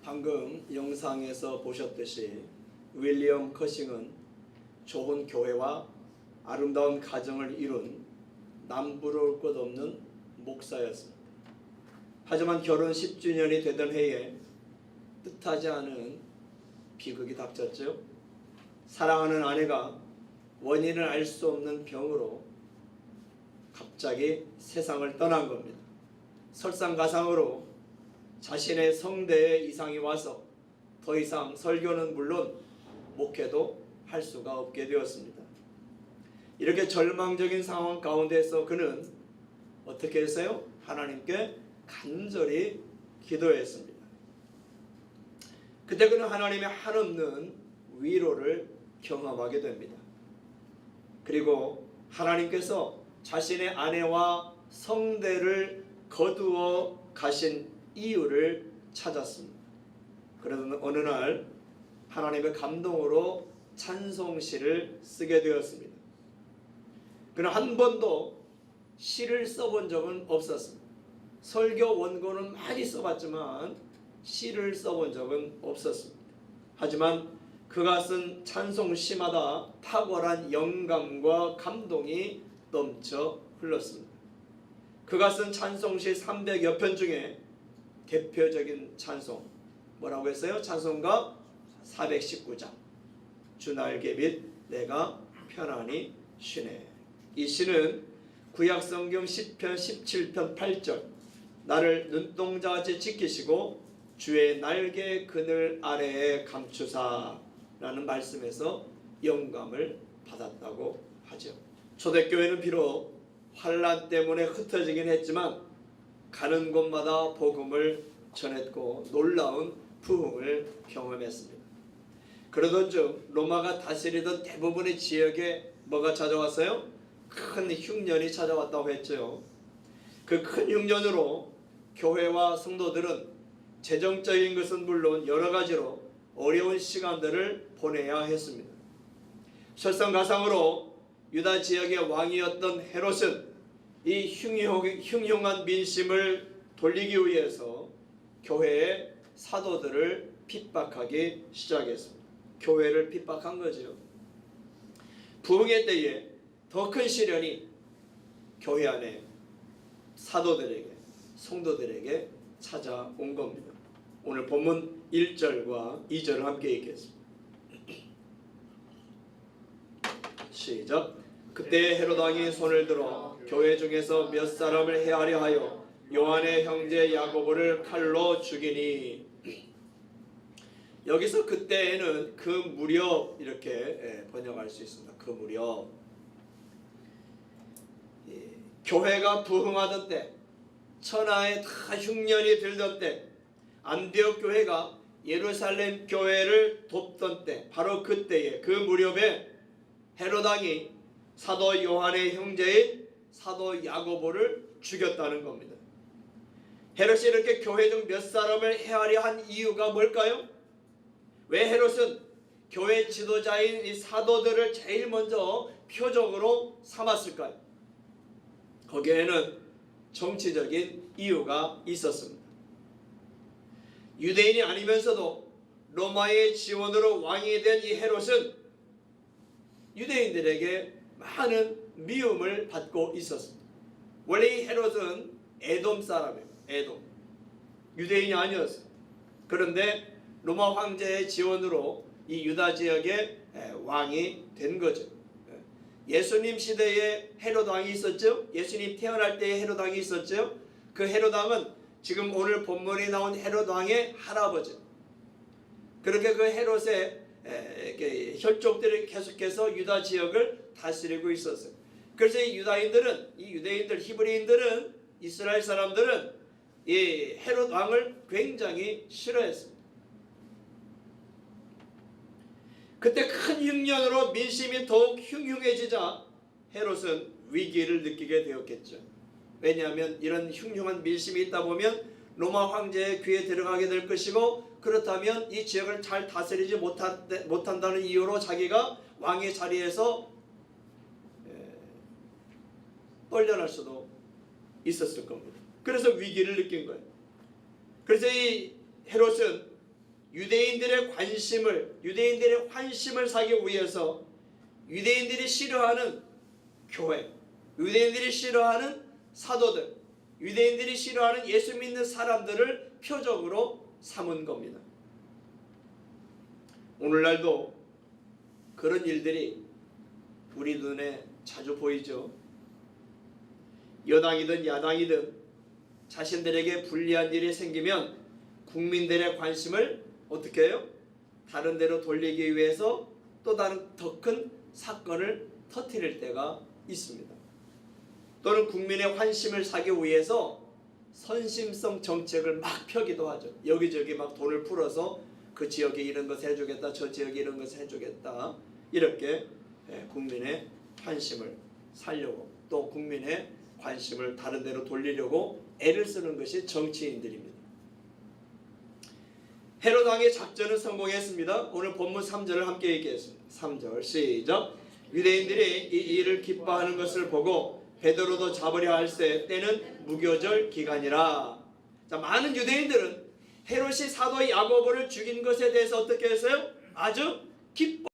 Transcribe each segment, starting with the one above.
방금 영상에서 보셨듯이 윌리엄 커싱은 좋은 교회와 아름다운 가정을 이룬 남부러울 것 없는 목사였습니다. 하지만 결혼 10주년이 되던 해에 뜻하지 않은 비극이 닥쳤죠. 사랑하는 아내가 원인을 알 수 없는 병으로 갑자기 세상을 떠난 겁니다. 설상가상으로 자신의 성대에 이상이 와서 더 이상 설교는 물론 목회도 할 수가 없게 되었습니다. 이렇게 절망적인 상황 가운데서 그는 어떻게 했어요? 하나님께 간절히 기도했습니다. 그때 그는 하나님의 한없는 위로를 경험하게 됩니다. 그리고 하나님께서 자신의 아내와 성대를 거두어 가신 이유를 찾았습니다. 그러던 어느 날 하나님의 감동으로 찬송시를 쓰게 되었습니다. 그는 한 번도 시를 써본 적은 없었습니다. 설교 원고는 많이 써봤지만 시를 써본 적은 없었습니다. 하지만 그가 쓴 찬송시마다 탁월한 영감과 감동이 넘쳐 흘렀습니다. 그가 쓴 찬송시 300여 편 중에 대표적인 찬송 뭐라고 했어요? 찬송가 419장 주 날개 및 내가 편안히 쉬네. 이 시는 구약성경 10편 17편 8절 나를 눈동자같이 지키시고 주의 날개 그늘 아래에 감추사 라는 말씀에서 영감을 받았다고 하죠. 초대교회는 비록 환난 때문에 흩어지긴 했지만 가는 곳마다 복음을 전했고 놀라운 부흥을 경험했습니다. 그러던 중 로마가 다스리던 대부분의 지역에 뭐가 찾아왔어요? 큰 흉년이 찾아왔다고 했죠. 그 큰 흉년으로 교회와 성도들은 재정적인 것은 물론 여러 가지로 어려운 시간들을 보내야 했습니다. 설상가상으로 유다 지역의 왕이었던 헤롯은 이 흉흉한 민심을 돌리기 위해서 교회의 사도들을 핍박하기 시작했습니다. 교회를 핍박한 거죠. 부흥의 때에 더 큰 시련이 교회 안에 사도들에게 성도들에게 찾아온 겁니다. 오늘 본문 1절과 2절을 함께 읽겠습니다. 시작. 그때 헤롯 왕이 손을 들어 교회 중에서 몇 사람을 해하려 하여 요한의 형제 야고보를 칼로 죽이니. 여기서 그때에는 그 무렵 이렇게 번역할 수 있습니다. 그 무렵 교회가 부흥하던 때, 천하에 다 흉년이 들던 때, 안디옥 교회가 예루살렘 교회를 돕던 때, 바로 그때에 그 무렵에 헤롯 왕이 사도 요한의 형제인 사도 야고보를 죽였다는 겁니다. 헤롯이 이렇게 교회 중 몇 사람을 해하려 한 이유가 뭘까요? 왜 헤롯은 교회 지도자인 이 사도들을 제일 먼저 표적으로 삼았을까요? 거기에는 정치적인 이유가 있었습니다. 유대인이 아니면서도 로마의 지원으로 왕이 된 이 헤롯은 유대인들에게 많은 미움을 받고 있었습니다. 원래 이 헤롯은 에돔 사람이에요. 에돔. 유대인이 아니었어요. 그런데 로마 황제의 지원으로 이 유다 지역의 왕이 된 거죠. 예수님 시대에 헤롯 왕이 있었죠. 예수님 태어날 때에 헤롯 왕이 있었죠. 그 헤롯 왕은 지금 오늘 본문에 나온 헤롯 왕의 할아버지. 그렇게 그 헤롯의 혈족들이 계속해서 유다 지역을 다스리고 있었어요. 그래서 이 유대인들, 히브리인들은, 이스라엘 사람들은 이 헤롯 왕을 굉장히 싫어했습니다. 그때 큰 흉년으로 민심이 더욱 흉흉해지자 헤롯은 위기를 느끼게 되었겠죠. 왜냐하면 이런 흉흉한 민심이 있다 보면 로마 황제의 귀에 들어가게 될 것이고, 그렇다면 이 지역을 잘 다스리지 못한다는 이유로 자기가 왕의 자리에서 떨려날 수도 있었을 겁니다. 그래서 위기를 느낀 거예요. 그래서 이 헤롯은 유대인들의 환심을 사기 위해서 유대인들이 싫어하는 교회, 유대인들이 싫어하는 사도들, 유대인들이 싫어하는 예수 믿는 사람들을 표적으로 삼은 겁니다. 오늘날도 그런 일들이 우리 눈에 자주 보이죠. 여당이든 야당이든 자신들에게 불리한 일이 생기면 국민들의 관심을 어떻게 해요? 다른 데로 돌리기 위해서 또 다른 더 큰 사건을 터뜨릴 때가 있습니다. 또는 국민의 환심을 사기 위해서 선심성 정책을 막 펴기도 하죠. 여기저기 막 돈을 풀어서 그 지역에 이런 것을 해주겠다, 저 지역에 이런 것을 해주겠다, 이렇게 국민의 환심을 살려고, 또 국민의 관심을 다른 데로 돌리려고 애를 쓰는 것이 정치인들입니다. 헤롯 왕의 작전은 성공했습니다. 오늘 본문 3절을 함께 읽겠습니다. 3절 시작. 유대인들이 이 일을 기뻐하는 것을 보고 베드로도 잡으려 할세 때는 무교절 기간이라. 자, 많은 유대인들은 헤롯이 사도 야고보를 죽인 것에 대해서 어떻게 했어요? 아주 기뻐.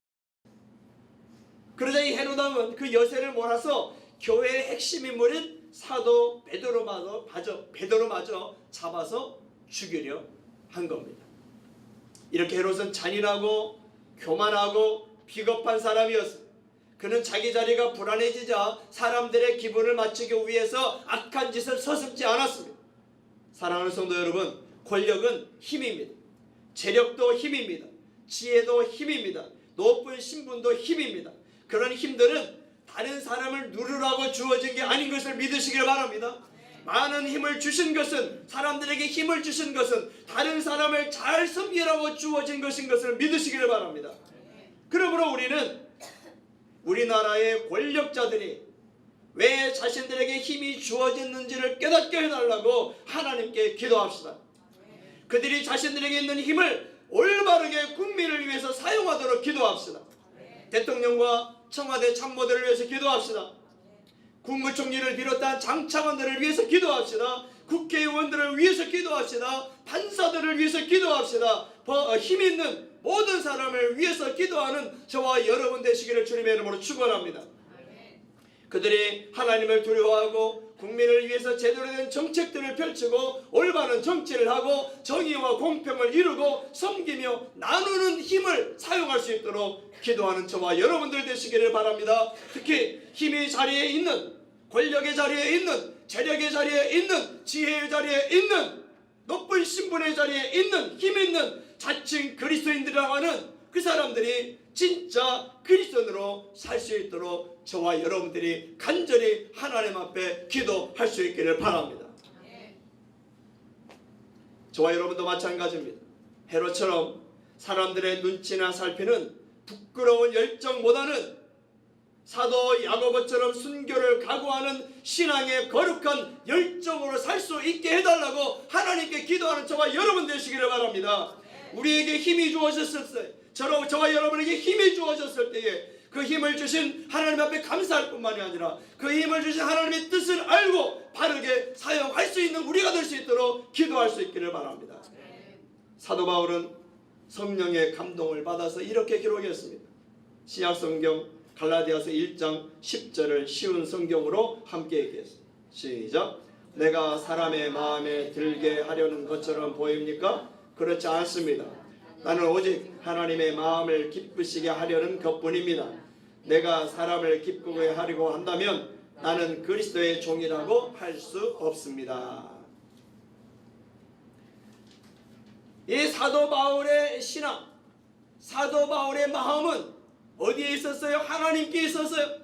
그러자 이 헤롯 왕은 그 여세를 몰아서 교회의 핵심 인물인 사도 베드로마저 잡아서 죽이려 한 겁니다. 이렇게 헤롯은 잔인하고 교만하고 비겁한 사람이었습니다. 그는 자기 자리가 불안해지자 사람들의 기분을 맞추기 위해서 악한 짓을 서슴지 않았습니다. 사랑하는 성도 여러분, 권력은 힘입니다. 재력도 힘입니다. 지혜도 힘입니다. 높은 신분도 힘입니다. 그런 힘들은 다른 사람을 누르라고 주어진 게 아닌 것을 믿으시길 바랍니다. 많은 힘을 주신 것은, 사람들에게 힘을 주신 것은 다른 사람을 잘 섬기라고 주어진 것인 것을 믿으시길 바랍니다. 그러므로 우리는 우리나라의 권력자들이 왜 자신들에게 힘이 주어졌는지를 깨닫게 해달라고 하나님께 기도합시다. 그들이 자신들에게 있는 힘을 올바르게 국민을 위해서 사용하도록 기도합시다. 대통령과 청와대 참모들을 위해서 기도합시다. 국무총리를 비롯한 장차관들을 위해서 기도합시다. 국회의원들을 위해서 기도합시다. 판사들을 위해서 기도합시다. 힘 있는 모든 사람을 위해서 기도하는 저와 여러분 되시기를 주님의 이름으로 축원합니다. 그들이 하나님을 두려워하고 국민을 위해서 제대로 된 정책들을 펼치고 올바른 정치를 하고 정의와 공평을 이루고 섬기며 나누는 힘을 사용할 수 있도록 기도하는 저와 여러분들 되시기를 바랍니다. 특히 힘의 자리에 있는, 권력의 자리에 있는, 재력의 자리에 있는, 지혜의 자리에 있는, 높은 신분의 자리에 있는 힘 있는 자칭 그리스도인들이라고 하는 그 사람들이 진짜 그리스도인으로 살 수 있도록 저와 여러분들이 간절히 하나님 앞에 기도할 수 있기를 바랍니다. 저와 여러분도 마찬가지입니다. 헤롯처럼 사람들의 눈치나 살피는 부끄러운 열정보다는 사도 야고보처럼 순교를 각오하는 신앙의 거룩한 열정으로 살 수 있게 해달라고 하나님께 기도하는 저와 여러분 되시기를 바랍니다. 우리에게 힘이 주어졌을 때, 저와 여러분에게 힘이 주어졌을 때에 그 힘을 주신 하나님 앞에 감사할 뿐만이 아니라 그 힘을 주신 하나님의 뜻을 알고 바르게 사용할 수 있는 우리가 될 수 있도록 기도할 수 있기를 바랍니다. 사도 바울은 성령의 감동을 받아서 이렇게 기록했습니다. 신약성경 갈라디아서 1장 10절을 쉬운 성경으로 함께 읽겠습니다. 시작. 내가 사람의 마음에 들게 하려는 것처럼 보입니까? 그렇지 않습니다. 나는 오직 하나님의 마음을 기쁘시게 하려는 것뿐입니다. 내가 사람을 기쁘게 하려고 한다면 나는 그리스도의 종이라고 할 수 없습니다. 이 사도 바울의 신앙, 사도 바울의 마음은 어디에 있었어요? 하나님께 있었어요.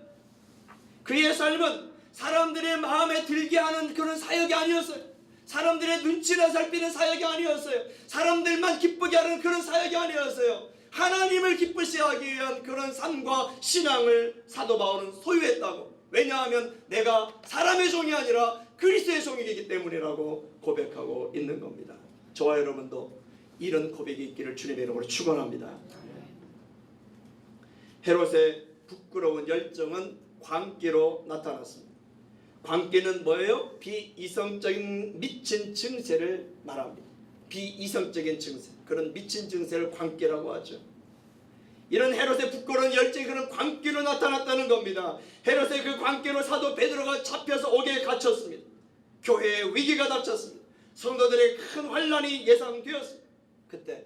그의 삶은 사람들의 마음에 들게 하는 그런 사역이 아니었어요. 사람들의 눈치나 살피는 사역이 아니었어요. 사람들만 기쁘게 하는 그런 사역이 아니었어요. 하나님을 기쁘시게 하기 위한 그런 삶과 신앙을 사도 바울은 소유했다고. 왜냐하면 내가 사람의 종이 아니라 그리스도의 종이기 때문이라고 고백하고 있는 겁니다. 저와 여러분도 이런 고백이 있기를 주님의 이름으로 축원합니다. 헤롯의 부끄러운 열정은 광기로 나타났습니다. 광기는 뭐예요? 비이성적인 미친 증세를 말합니다. 비이성적인 증세, 그런 미친 증세를 광기라고 하죠. 이런 헤롯의 부끄러운 열정이 그런 광기로 나타났다는 겁니다. 헤롯의 그 광기로 사도 베드로가 잡혀서 옥에 갇혔습니다. 교회에 위기가 닥쳤습니다. 성도들의 큰 환난이 예상되었습니다. 그때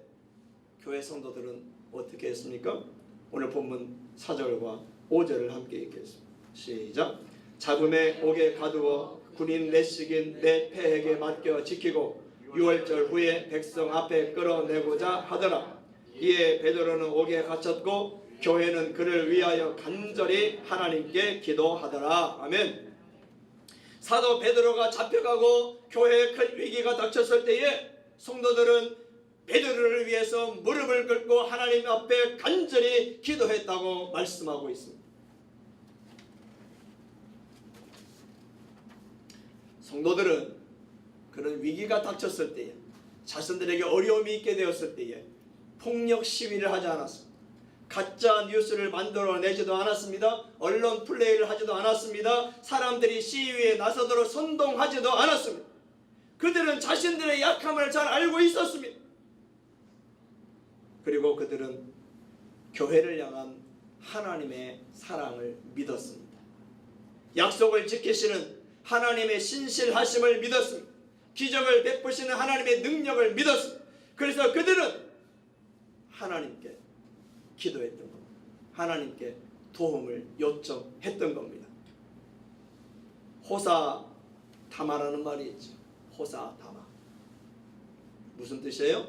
교회 성도들은 어떻게 했습니까? 오늘 본문 4절과 5절을 함께 읽겠습니다. 시작. 잡음에 옥에 가두어 군인 내식인 내 폐에게 맡겨 지키고 6월절 후에 백성 앞에 끌어내고자 하더라. 이에 베드로는 옥에 갇혔고 교회는 그를 위하여 간절히 하나님께 기도하더라. 아멘. 사도 베드로가 잡혀가고 교회에 큰 위기가 닥쳤을 때에 성도들은 베드로를 위해서 무릎을 꿇고 하나님 앞에 간절히 기도했다고 말씀하고 있습니다. 성도들은 그런 위기가 닥쳤을 때에, 자신들에게 어려움이 있게 되었을 때에 폭력 시위를 하지 않았습니다. 가짜 뉴스를 만들어내지도 않았습니다. 언론 플레이를 하지도 않았습니다. 사람들이 시위에 나서도록 선동하지도 않았습니다. 그들은 자신들의 약함을 잘 알고 있었습니다. 그리고 그들은 교회를 향한 하나님의 사랑을 믿었습니다. 약속을 지키시는 하나님의 신실하심을 믿었습니다. 기적을 베푸시는 하나님의 능력을 믿었습니다. 그래서 그들은 하나님께 기도했던 겁니다. 하나님께 도움을 요청했던 겁니다. 호사다마라는 말이 있죠. 호사다마. 무슨 뜻이에요?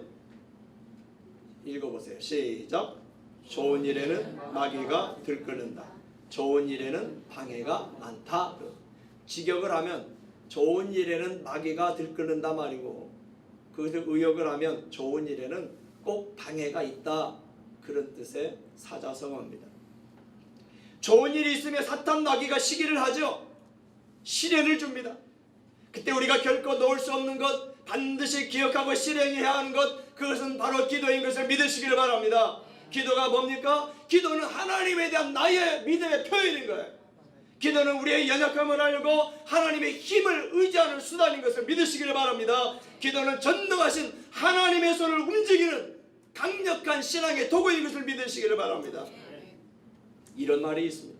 읽어보세요. 시작. 좋은 일에는 마귀가 들끓는다. 좋은 일에는 방해가 많다. 직역을 하면 좋은 일에는 마귀가 들끓는다 말이고, 그것을 의역을 하면 좋은 일에는 꼭 방해가 있다, 그런 뜻의 사자성어입니다. 좋은 일이 있으면 사탄 마귀가 시기를 하죠. 시련을 줍니다. 그때 우리가 결코 놓을 수 없는 것, 반드시 기억하고 실행해야 하는 것, 그것은 바로 기도인 것을 믿으시기를 바랍니다. 기도가 뭡니까? 기도는 하나님에 대한 나의 믿음의 표현인 거예요. 기도는 우리의 연약함을 알고 하나님의 힘을 의지하는 수단인 것을 믿으시기를 바랍니다. 기도는 전능하신 하나님의 손을 움직이는 강력한 신앙의 도구인 것을 믿으시기를 바랍니다. 이런 말이 있습니다.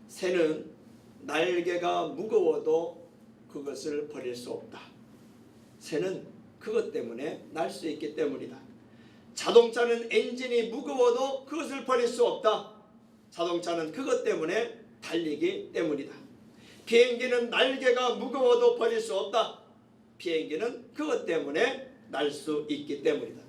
새는 날개가 무거워도 그것을 버릴 수 없다. 새는 그것 때문에 날 수 있기 때문이다. 자동차는 엔진이 무거워도 그것을 버릴 수 없다. 자동차는 그것 때문에 달리기 때문이다. 비행기는 날개가 무거워도 버릴 수 없다. 비행기는 그것 때문에 날 수 있기 때문이다.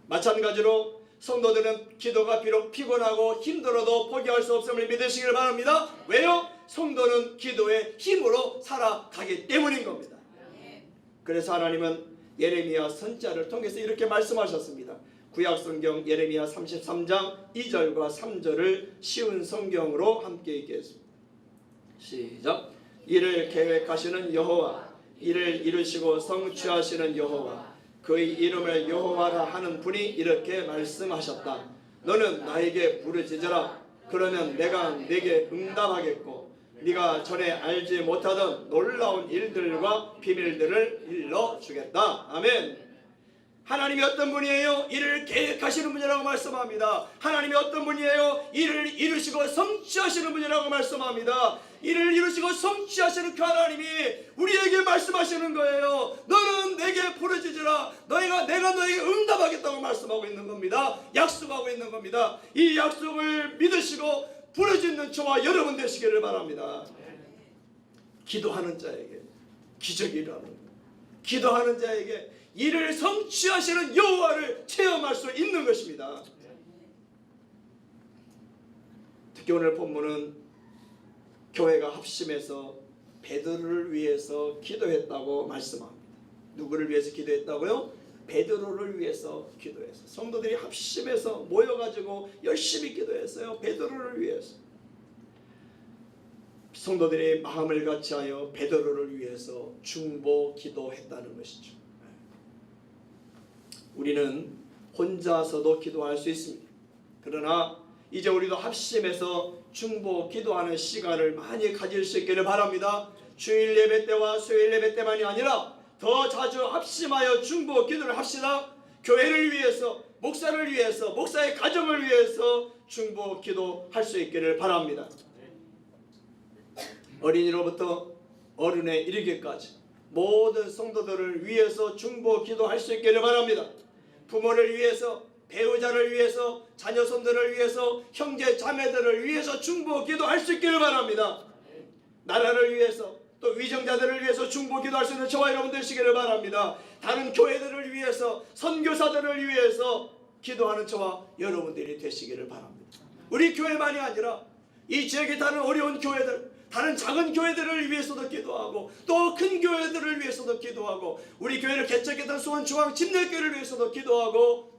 마찬가지로 성도들은 기도가 비록 피곤하고 힘들어도 포기할 수 없음을 믿으시길 바랍니다. 왜요? 성도는 기도의 힘으로 살아가기 때문인 겁니다. 그래서 하나님은 예레미야 선지자를 통해서 이렇게 말씀하셨습니다. 구약성경 예레미야 33장 2절과 3절을 쉬운 성경으로 함께 읽겠습니다. 시작. 이를 계획하시는 여호와, 이를 이루시고 성취하시는 여호와, 그의 이름을 여호와라 하는 분이 이렇게 말씀하셨다. 너는 나에게 부르짖으라. 그러면 내가 네게 응답하겠고 네가 전에 알지 못하던 놀라운 일들과 비밀들을 일러주겠다. 아멘. 하나님이 어떤 분이에요? 이를 계획하시는 분이라고 말씀합니다. 하나님이 어떤 분이에요? 이를 이루시고 성취하시는 분이라고 말씀합니다. 이를 이루시고 성취하시는 그 하나님이 우리에게 말씀하시는 거예요. 너는 내게 부르짖으라. 내가 너에게 응답하겠다고 말씀하고 있는 겁니다. 약속하고 있는 겁니다. 이 약속을 믿으시고 부르짖는 저와 여러분 되시기를 바랍니다. 기도하는 자에게 기적이 일어나는 거예요. 기도하는 자에게 이를 성취하시는 여호와를 체험할 수 있는 것입니다. 특히 오늘 본문은 교회가 합심해서 베드로를 위해서 기도했다고 말씀합니다. 누구를 위해서 기도했다고요? 베드로를 위해서 기도했어요. 성도들이 합심해서 모여가지고 열심히 기도했어요. 베드로를 위해서. 성도들이 마음을 같이하여 베드로를 위해서 중보 기도했다는 것이죠. 우리는 혼자서도 기도할 수 있습니다. 그러나 이제 우리도 합심해서 중보 기도하는 시간을 많이 가질 수 있기를 바랍니다. 주일 예배 때와 수요일 예배 때만이 아니라 더 자주 합심하여 중보 기도를 합시다. 교회를 위해서, 목사를 위해서, 목사의 가정을 위해서 중보 기도할 수 있기를 바랍니다. 어린이로부터 어른에 이르기까지 모든 성도들을 위해서 중보 기도할 수 있기를 바랍니다. 부모를 위해서, 배우자를 위해서, 자녀손들을 위해서, 형제 자매들을 위해서 중보 기도할 수 있기를 바랍니다. 나라를 위해서, 또 위정자들을 위해서 중보 기도할 수 있는 저와 여러분 되시기를 바랍니다. 다른 교회들을 위해서, 선교사들을 위해서 기도하는 저와 여러분들이 되시기를 바랍니다. 우리 교회만이 아니라 이 지역의 다른 어려운 교회들, 다른 작은 교회들을 위해서도 기도하고, 또 큰 교회들을 위해서도 기도하고, 우리 교회를 개척했던 수원중앙 침례교회를 위해서도 기도하고,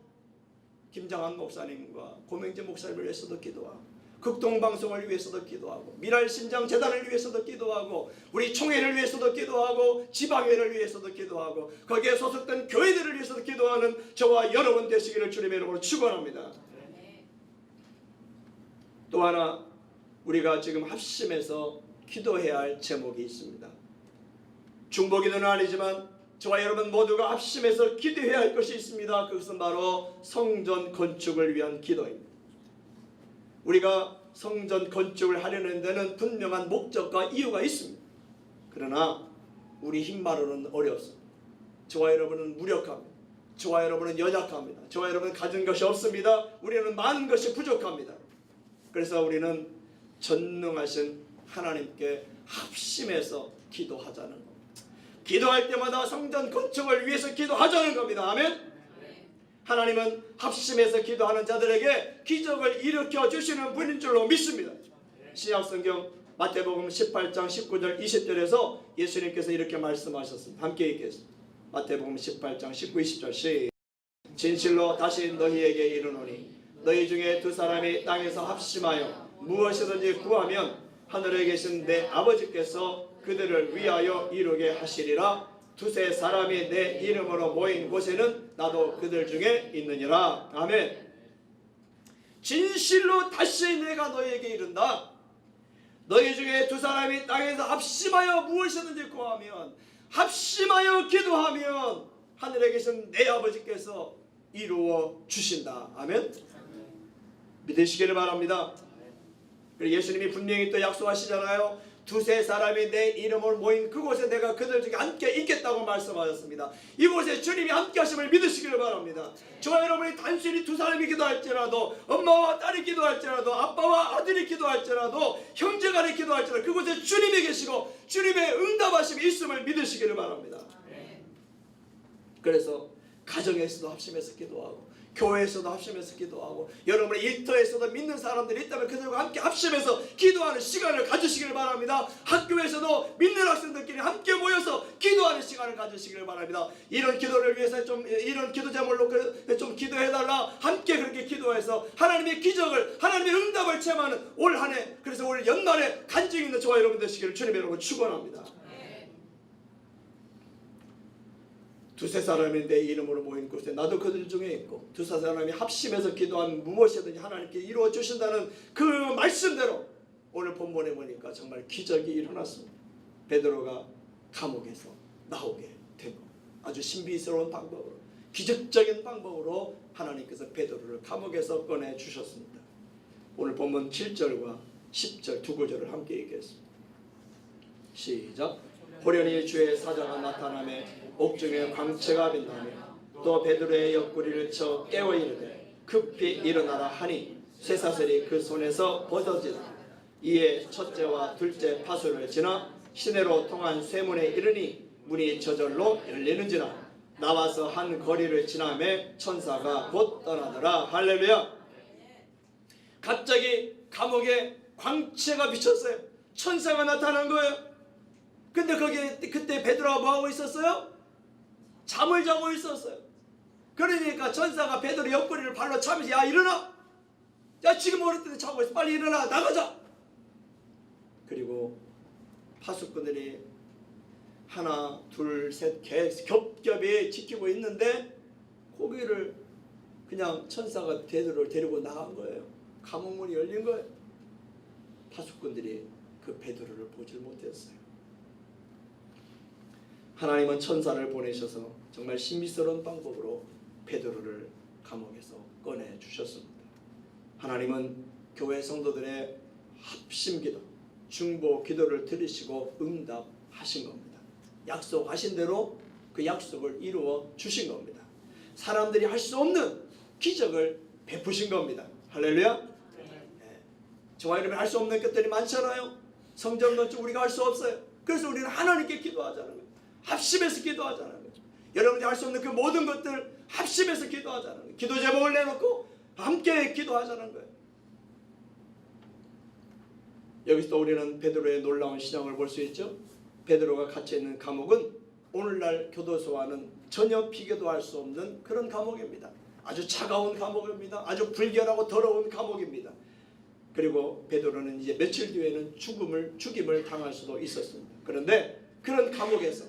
김장한 목사님과 고명재 목사님을 위해서도 기도하고, 극동방송을 위해서도 기도하고, 미랄신장재단을 위해서도 기도하고, 우리 총회를 위해서도 기도하고, 지방회를 위해서도 기도하고, 거기에 소속된 교회들을 위해서도 기도하는 저와 여러분 되시기를 주님의 이름으로 축원합니다. 또 하나 우리가 지금 합심해서 기도해야 할 제목이 있습니다. 중보기도는 아니지만 저와 여러분 모두가 합심해서 기도해야 할 것이 있습니다. 그것은 바로 성전 건축을 위한 기도입니다. 우리가 성전 건축을 하려는 데는 분명한 목적과 이유가 있습니다. 그러나 우리 힘만으로는 어렵습니다. 저와 여러분은 무력합니다. 저와 여러분은 연약합니다. 저와 여러분은 가진 것이 없습니다. 우리는 많은 것이 부족합니다. 그래서 우리는 전능하신 하나님께 합심해서 기도하자는 겁니다. 기도할 때마다 성전 건축을 위해서 기도하자는 겁니다. 아멘. 하나님은 합심해서 기도하는 자들에게 기적을 일으켜 주시는 분인 줄로 믿습니다. 신약성경 마태복음 18장 19절 20절에서 예수님께서 이렇게 말씀하셨습니다. 함께 읽겠습니다. 마태복음 18장 19, 20절 시작. 진실로 다시 너희에게 이르노니 너희 중에 두 사람이 땅에서 합심하여 무엇이든지 구하면 하늘에 계신 내 아버지께서 그들을 위하여 이루게 하시리라. 두세 사람이 내 이름으로 모인 곳에는 나도 그들 중에 있느니라. 아멘. 진실로 다시 내가 너희에게 이른다. 너희 중에 두 사람이 땅에서 합심하여 무엇이든지 구하면, 합심하여 기도하면 하늘에 계신 내 아버지께서 이루어 주신다. 아멘. 믿으시기를 바랍니다. 예수님이 분명히 또 약속하시잖아요. 두세 사람이 내 이름을 모인 그곳에 내가 그들 중에 함께 있겠다고 말씀하셨습니다. 이곳에 주님이 함께 하심을 믿으시기를 바랍니다. 저와 여러분이 단순히 두 사람이 기도할지라도, 엄마와 딸이 기도할지라도, 아빠와 아들이 기도할지라도, 형제간에 기도할지라도 그곳에 주님이 계시고 주님의 응답하심이 있음을 믿으시기를 바랍니다. 그래서 가정에서도 합심해서 기도하고, 교회에서도 합심해서 기도하고, 여러분의 일터에서도 믿는 사람들이 있다면 그들과 함께 합심해서 기도하는 시간을 가지시길 바랍니다. 학교에서도 믿는 학생들끼리 함께 모여서 기도하는 시간을 가지시길 바랍니다. 이런 기도를 위해서 이런 기도 제목으로 좀 기도해달라. 함께 그렇게 기도해서 하나님의 기적을, 하나님의 응답을 체험하는 올 한 해, 그래서 올 연말에 간증 있는 저와 여러분 되시기를 주님의 이름으로 축원합니다. 두세 사람이 내 이름으로 모인 곳에 나도 그들 중에 있고, 두세 사람이 합심해서 기도한 무엇이든지 하나님께 이루어 주신다는 그 말씀대로 오늘 본문에 보니까 정말 기적이 일어났습니다. 베드로가 감옥에서 나오게 되고, 아주 신비스러운 방법으로, 기적적인 방법으로 하나님께서 베드로를 감옥에서 꺼내 주셨습니다. 오늘 본문 7절과 10절 두 구절을 함께 읽겠습니다. 시작. 호련히 주의 사자가 나타나매 옥중에 광채가 빛나며 또 베드로의 옆구리를 쳐 깨워 이르되 급히 일어나라 하니 쇠사슬이 그 손에서 벗어지다. 이에 첫째와 둘째 파수를 지나 시내로 통한 쇠문에 이르니 문이 저절로 열리는지라. 나와서 한 거리를 지나매 천사가 곧 떠나더라. 할렐루야. 갑자기 감옥에 광채가 비쳤어요. 천사가 나타난 거예요. 근데 거기에 그때 베드로가 뭐하고 있었어요? 잠을 자고 있었어요. 그러니까 천사가 베드로 옆구리를 발로 차면서 야 일어나! 야 지금 어릴 때 자고 있어. 빨리 일어나. 나가자. 그리고 파수꾼들이 하나 둘 셋 겹겹이 지키고 있는데 거기를 그냥 천사가 베드로를 데리고 나간 거예요. 감옥문이 열린 거예요. 파수꾼들이 그 베드로를 보질 못했어요. 하나님은 천사를 보내셔서 정말 신비스러운 방법으로 베드로를 감옥에서 꺼내 주셨습니다. 하나님은 교회 성도들의 합심기도, 중보 기도를 들으시고 응답하신 겁니다. 약속하신 대로 그 약속을 이루어 주신 겁니다. 사람들이 할 수 없는 기적을 베푸신 겁니다. 할렐루야. 네. 저와 여러분이 할 수 없는 것들이 많잖아요. 성전 건축 우리가 할 수 없어요. 그래서 우리는 하나님께 기도하자는 거예요. 합심해서 기도하자는 거예요. 여러분들이 할 수 없는 그 모든 것들 합심해서 기도하자는 거예요. 기도 제목을 내놓고 함께 기도하자는 거예요. 여기서 또 우리는 베드로의 놀라운 신앙을 볼 수 있죠. 베드로가 갇혀 있는 감옥은 오늘날 교도소와는 전혀 비교도 할 수 없는 그런 감옥입니다. 아주 차가운 감옥입니다. 아주 불결하고 더러운 감옥입니다. 그리고 베드로는 이제 며칠 뒤에는 죽임을 당할 수도 있었습니다. 그런데 그런 감옥에서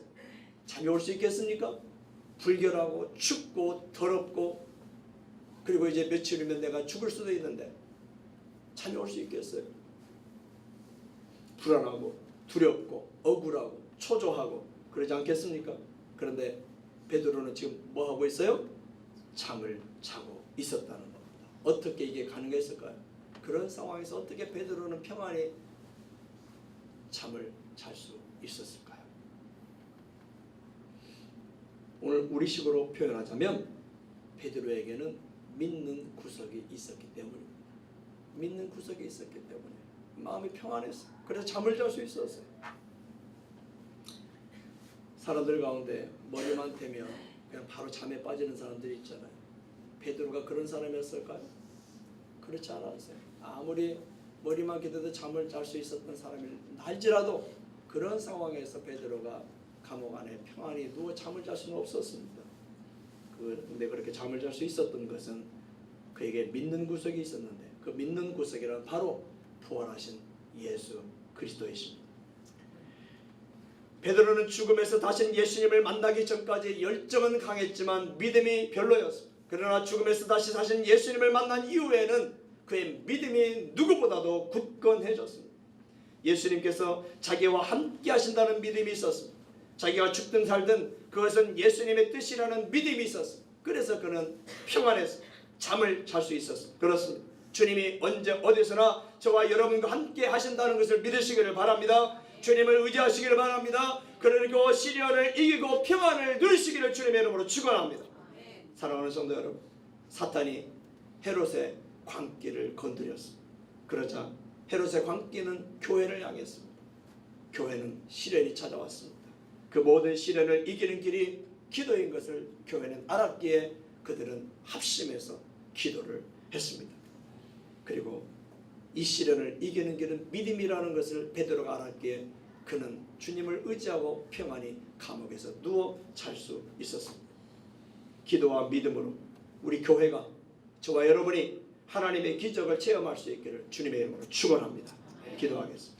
잠이 올 수 있겠습니까? 불결하고 춥고 더럽고, 그리고 이제 며칠이면 내가 죽을 수도 있는데 잠이 올 수 있겠어요? 불안하고 두렵고 억울하고 초조하고 그러지 않겠습니까? 그런데 베드로는 지금 뭐 하고 있어요? 잠을 자고 있었다는 겁니다. 어떻게 이게 가능했을까요? 그런 상황에서 어떻게 베드로는 평안히 잠을 잘 수 있었을까요? 오늘 우리식으로 표현하자면 베드로에게는 믿는 구석이 있었기 때문입니다. 믿는 구석이 있었기 때문에 마음이 평안했어요. 그래서 잠을 잘 수 있었어요. 사람들 가운데 머리만 대면 그냥 바로 잠에 빠지는 사람들이 있잖아요. 베드로가 그런 사람이었을까요? 그렇지 않았어요. 아무리 머리만 기대도 잠을 잘 수 있었던 사람일지라도 그런 상황에서 베드로가 감옥 안에 평안히 누워 잠을 잘 수는 없었습니다. 근데 그렇게 잠을 잘 수 있었던 것은 그에게 믿는 구석이 있었는데, 그 믿는 구석이란 바로 부활하신 예수 그리스도이십니다. 베드로는 죽음에서 다시 예수님을 만나기 전까지 열정은 강했지만 믿음이 별로였습니다. 그러나 죽음에서 다시 사신 예수님을 만난 이후에는 그의 믿음이 누구보다도 굳건해졌습니다. 예수님께서 자기와 함께 하신다는 믿음이 있었습니다. 자기가 죽든 살든 그것은 예수님의 뜻이라는 믿음이 있었습니다. 그래서 그는 평안해서 잠을 잘 수 있었습니다. 그렇습니다. 주님이 언제 어디서나 저와 여러분과 함께 하신다는 것을 믿으시기를 바랍니다. 주님을 의지하시기를 바랍니다. 그러니까 시련을 이기고 평안을 누리시기를 주님의 이름으로 축원합니다. 사랑하는 성도 여러분, 사탄이 헤롯의 광기를 건드렸습니다. 그러자 헤롯의 광기는 교회를 향했습니다. 교회는 시련이 찾아왔습니다. 그 모든 시련을 이기는 길이 기도인 것을 교회는 알았기에 그들은 합심해서 기도를 했습니다. 그리고 이 시련을 이기는 길은 믿음이라는 것을 베드로가 알았기에 그는 주님을 의지하고 평안히 감옥에서 누워 잘 수 있었습니다. 기도와 믿음으로 우리 교회가, 저와 여러분이 하나님의 기적을 체험할 수 있기를 주님의 이름으로 축원합니다. 기도하겠습니다.